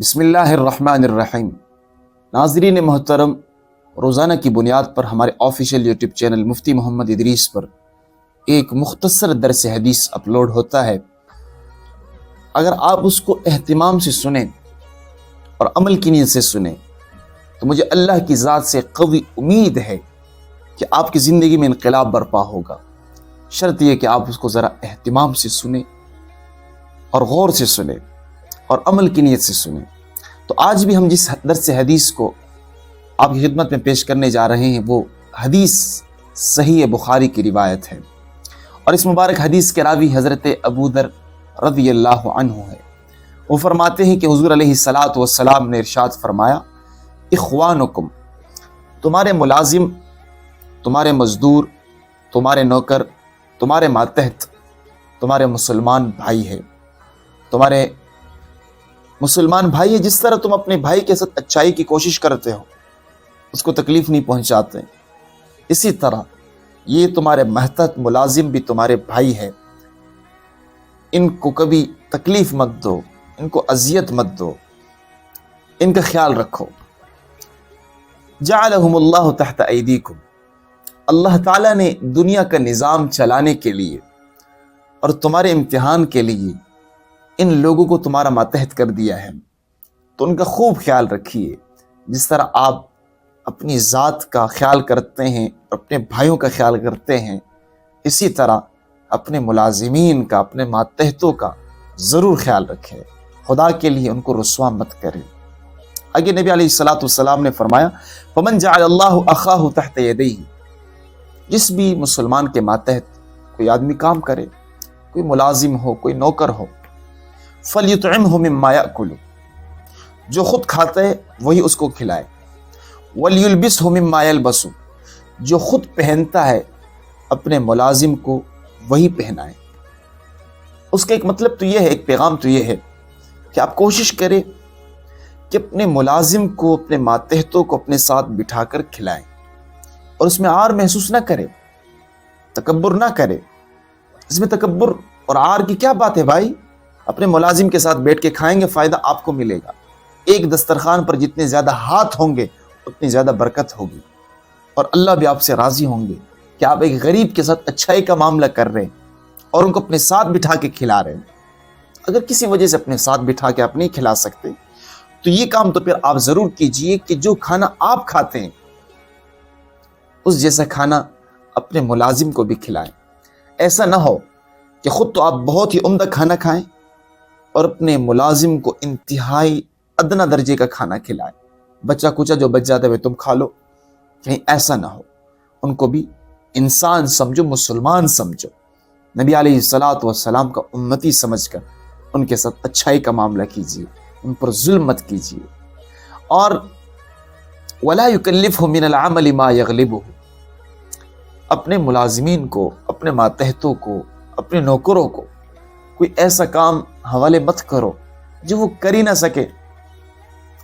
بسم اللہ الرحمن الرحیم۔ ناظرین محترم، روزانہ کی بنیاد پر ہمارے آفیشیل یوٹیوب چینل مفتی محمد ادریس پر ایک مختصر درس حدیث اپلوڈ ہوتا ہے۔ اگر آپ اس کو اہتمام سے سنیں اور عمل کی نیت سے سنیں تو مجھے اللہ کی ذات سے قوی امید ہے کہ آپ کی زندگی میں انقلاب برپا ہوگا۔ شرط یہ کہ آپ اس کو ذرا اہتمام سے سنیں اور غور سے سنیں اور عمل کی نیت سے سنیں۔ تو آج بھی ہم جس درس حدیث کو آپ کی خدمت میں پیش کرنے جا رہے ہیں وہ حدیث صحیح بخاری کی روایت ہے، اور اس مبارک حدیث کے راوی حضرت ابو ذر رضی اللہ عنہ ہے۔ وہ فرماتے ہیں کہ حضور علیہ الصلاۃ والسلام نے ارشاد فرمایا، اخوانکم، تمہارے ملازم، تمہارے مزدور، تمہارے نوکر، تمہارے ماتحت، تمہارے مسلمان بھائی ہے۔ تمہارے مسلمان بھائی ہے، جس طرح تم اپنے بھائی کے ساتھ اچھائی کی کوشش کرتے ہو، اس کو تکلیف نہیں پہنچاتے، اسی طرح یہ تمہارے ماتحت ملازم بھی تمہارے بھائی ہے، ان کو کبھی تکلیف مت دو، ان کو اذیت مت دو، ان کا خیال رکھو۔ جعلہم اللہ تحت ایدیکم، اللہ تعالیٰ نے دنیا کا نظام چلانے کے لیے اور تمہارے امتحان کے لیے ان لوگوں کو تمہارا ماتحت کر دیا ہے، تو ان کا خوب خیال رکھیے۔ جس طرح آپ اپنی ذات کا خیال کرتے ہیں، اپنے بھائیوں کا خیال کرتے ہیں، اسی طرح اپنے ملازمین کا، اپنے ماتحتوں کا ضرور خیال رکھیں۔ خدا کے لیے ان کو رسوا مت کریں۔ آگے نبی علیہ الصلاۃ والسلام نے فرمایا، فمن جعل اللہ اخاہ تحت یدیہ، جس بھی مسلمان کے ماتحت کوئی آدمی کام کرے، کوئی ملازم ہو، کوئی نوکر ہو، فَلْيُطْعِمْهُ مِمَّا يَأْكُلُ، جو خود کھاتا ہے وہی اس کو کھلائے، وَلْيُلْبِسْهُ مِمَّا يَلْبَسُ، جو خود پہنتا ہے اپنے ملازم کو وہی پہنائے۔ اس کا ایک مطلب تو یہ ہے، ایک پیغام تو یہ ہے کہ آپ کوشش کریں کہ اپنے ملازم کو، اپنے ماتحتوں کو اپنے ساتھ بٹھا کر کھلائیں، اور اس میں عار محسوس نہ کرے، تکبر نہ کرے۔ اس میں تکبر اور عار کی کیا بات ہے بھائی؟ اپنے ملازم کے ساتھ بیٹھ کے کھائیں گے، فائدہ آپ کو ملے گا۔ ایک دسترخوان پر جتنے زیادہ ہاتھ ہوں گے اتنی زیادہ برکت ہوگی، اور اللہ بھی آپ سے راضی ہوں گے کہ آپ ایک غریب کے ساتھ اچھائی کا معاملہ کر رہے ہیں اور ان کو اپنے ساتھ بٹھا کے کھلا رہے ہیں۔ اگر کسی وجہ سے اپنے ساتھ بٹھا کے آپ نہیں کھلا سکتے تو یہ کام تو پھر آپ ضرور کیجئے کہ جو کھانا آپ کھاتے ہیں اس جیسا کھانا اپنے ملازم کو بھی کھلائیں۔ ایسا نہ ہو کہ خود تو آپ بہت ہی عمدہ کھانا کھائیں اور اپنے ملازم کو انتہائی ادنا درجے کا کھانا کھلائیں، بچہ کچا جو بچ جاتا ہے وہ تم کھا لو۔ کہیں ایسا نہ ہو، ان کو بھی انسان سمجھو، مسلمان سمجھو، نبی علیہ الصلاۃ والسلام کا امتی سمجھ کر ان کے ساتھ اچھائی کا معاملہ کیجیے، ان پر ظلم مت کیجیے۔ اور وَلَا يُكَلِّفْهُ مِنَ الْعَمَلِ مَا يَغْلِبُهُ، اپنے ملازمین کو، اپنے ماتحتوں کو، اپنے نوکروں کو کوئی ایسا کام حوالے مت کرو جو وہ کر ہی نہ سکے۔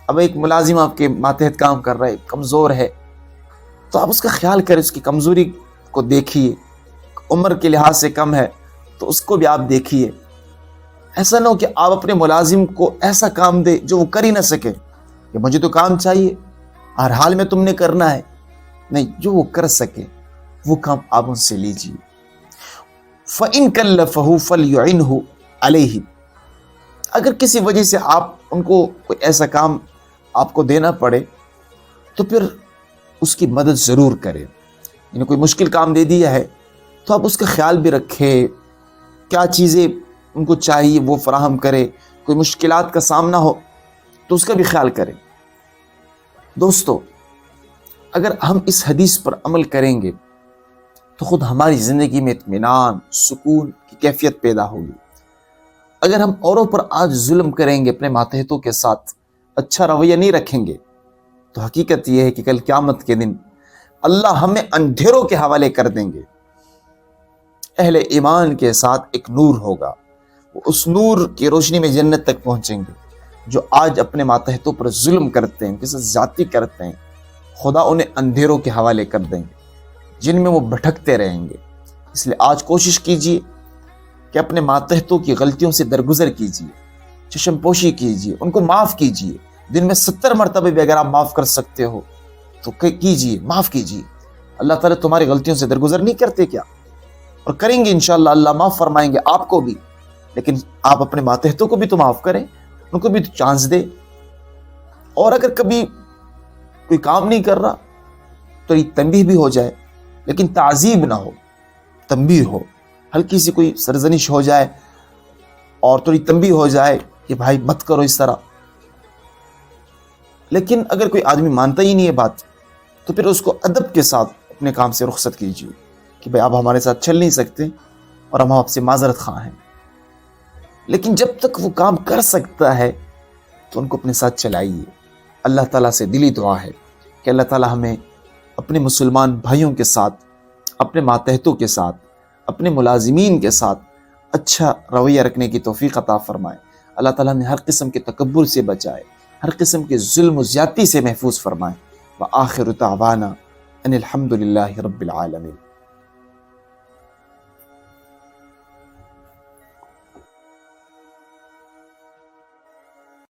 اب ایک ملازم آپ کے ماتحت کام کر رہا ہے، کمزور ہے، تو آپ اس کا خیال کریں، اس کی کمزوری کو دیکھیے۔ عمر کے لحاظ سے کم ہے تو اس کو بھی آپ دیکھیے۔ ایسا نہ ہو کہ آپ اپنے ملازم کو ایسا کام دے جو وہ کر ہی نہ سکے کہ مجھے تو کام چاہیے، ہر حال میں تم نے کرنا ہے۔ نہیں، جو وہ کر سکے وہ کام آپ ان سے لیجیے۔ فَإِن كَلَّفَهُ فَلْيُعِنْهُ عَلَيْهِ، اگر کسی وجہ سے آپ ان کو کوئی ایسا کام آپ کو دینا پڑے تو پھر اس کی مدد ضرور کریں۔ یعنی کوئی مشکل کام دے دیا ہے تو آپ اس کا خیال بھی رکھیں، کیا چیزیں ان کو چاہیے وہ فراہم کرے، کوئی مشکلات کا سامنا ہو تو اس کا بھی خیال کریں۔ دوستو، اگر ہم اس حدیث پر عمل کریں گے تو خود ہماری زندگی میں اطمینان، سکون کی کیفیت پیدا ہوگی۔ اگر ہم اوروں پر آج ظلم کریں گے، اپنے ماتحتوں کے ساتھ اچھا رویہ نہیں رکھیں گے، تو حقیقت یہ ہے کہ کل قیامت کے دن اللہ ہمیں اندھیروں کے حوالے کر دیں گے۔ اہل ایمان کے ساتھ ایک نور ہوگا، وہ اس نور کی روشنی میں جنت تک پہنچیں گے۔ جو آج اپنے ماتحتوں پر ظلم کرتے ہیں، ان کے ساتھ زیادتی کرتے ہیں، خدا انہیں اندھیروں کے حوالے کر دیں گے جن میں وہ بھٹکتے رہیں گے۔ اس لیے آج کوشش کیجیے کہ اپنے ماتحتوں کی غلطیوں سے درگزر کیجیے، چشم پوشی کیجئے، ان کو معاف کیجئے۔ دن میں 70 مرتبہ بھی اگر آپ معاف کر سکتے ہو تو کیجئے، معاف کیجئے۔ اللہ تعالیٰ تمہاری غلطیوں سے درگزر نہیں کرتے کیا؟ اور کریں گے انشاءاللہ، اللہ معاف فرمائیں گے آپ کو بھی، لیکن آپ اپنے ماتحتوں کو بھی تو معاف کریں، ان کو بھی تو چانس دے۔ اور اگر کبھی کوئی کام نہیں کر رہا تو یہ تنبیہ بھی ہو جائے، لیکن تعذیب نہ ہو، تنبیہ ہو، ہلکی سی کوئی سرزنش ہو جائے اور تھوڑی تنبیہ ہو جائے کہ بھائی مت کرو اس طرح۔ لیکن اگر کوئی آدمی مانتا ہی نہیں ہے بات تو پھر اس کو ادب کے ساتھ اپنے کام سے رخصت کیجیے کہ بھائی آپ ہمارے ساتھ چل نہیں سکتے اور ہم آپ سے معذرت خواہ ہیں۔ لیکن جب تک وہ کام کر سکتا ہے تو ان کو اپنے ساتھ چلائیے۔ اللہ تعالیٰ سے دلی دعا ہے کہ اللہ تعالیٰ ہمیں اپنے مسلمان بھائیوں کے ساتھ، اپنے ماتحتوں کے ساتھ، اپنے ملازمین کے ساتھ اچھا رویہ رکھنے کی توفیق عطا فرمائے۔ اللہ تعالیٰ ہمیں ہر قسم کے تکبر سے بچائے، ہر قسم کے ظلم و زیادتی سے محفوظ فرمائے۔ وآخر دعوانا ان الحمد للہ رب العالمین۔